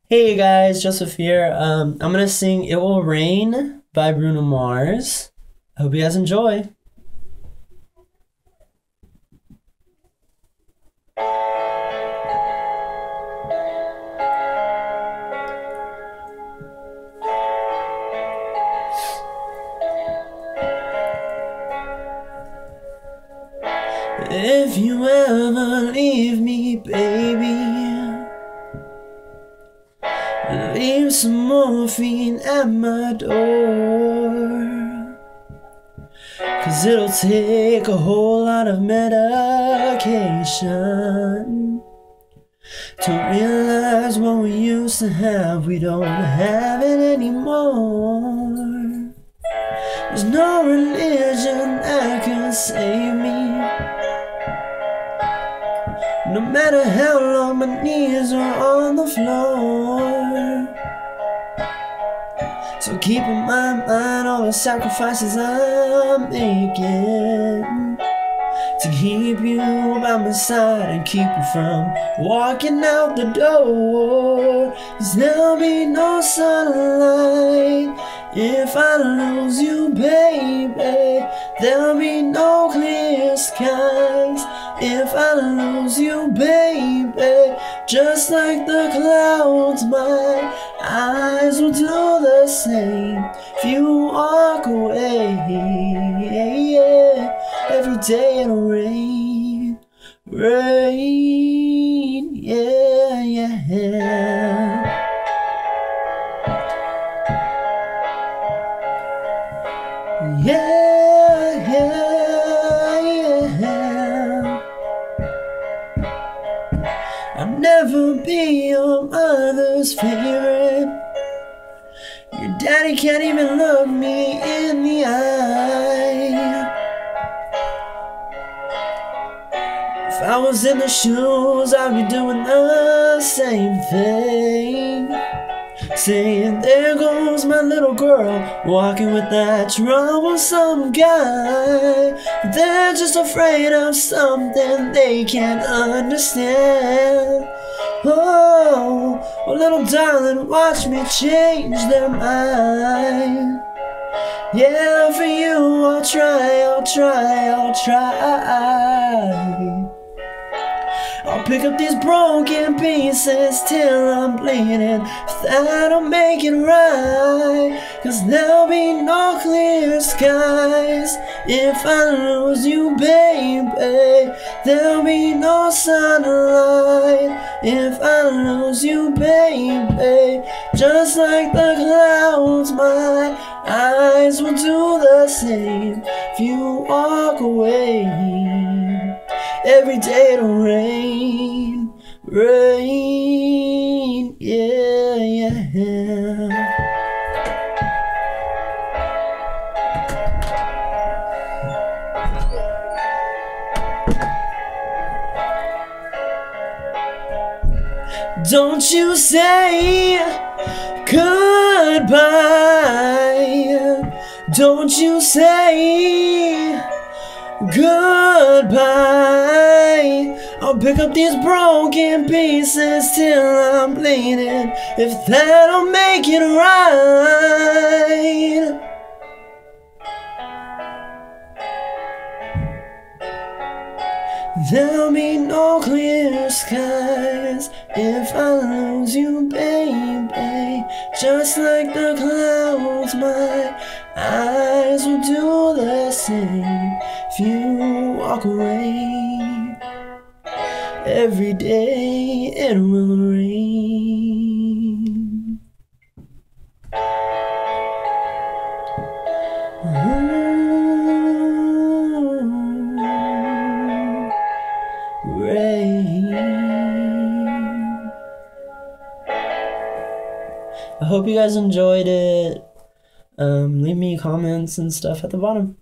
Hey guys, Joseph here. I'm gonna sing It Will Rain by Bruno Mars. I hope you guys enjoy. If you ever leave me, baby, leave some morphine at my door. 'Cause it'll take a whole lot of medication to realize what we used to have, we don't have it anymore. There's no religion that can save me. No matter how long my knees are on the floor. So keep in my mind all the sacrifices I'm making to keep you by my side and keep you from walking out the door. 'Cause there'll be no sunlight if I lose you, baby. There'll be no clear skies if I lose you, baby. Just like the clouds, my eyes will do the same if you walk away. Every day it'll rain, rain, yeah, yeah. Yeah, yeah, yeah. I'll never be your mother's favorite. Your daddy can't even look me in the eye. If I was in the shoes, I'd be doing the same thing, saying, there goes my little girl, walking with that troublesome guy. But they're just afraid of something they can't understand. Oh, little darling, watch me change their mind. Yeah, for you I'll try, I'll try, I'll try. I'll pick up these broken pieces till I'm bleeding. If that'll make it right. 'Cause there'll be no clear skies if I lose you, baby. There'll be no sunlight if I lose you, baby. Just like the clouds, my eyes will do the same if you walk away. Every day it'll rain, rain, yeah, yeah. Don't you say goodbye. Don't you say goodbye. I'll pick up these broken pieces till I'm bleeding. If that'll make it right. There'll be no clear skies if I lose you, baby. Just like the clouds, my eyes will do the same if you walk away. Every day it will rain. Rain. I hope you guys enjoyed it. Leave me comments and stuff at the bottom.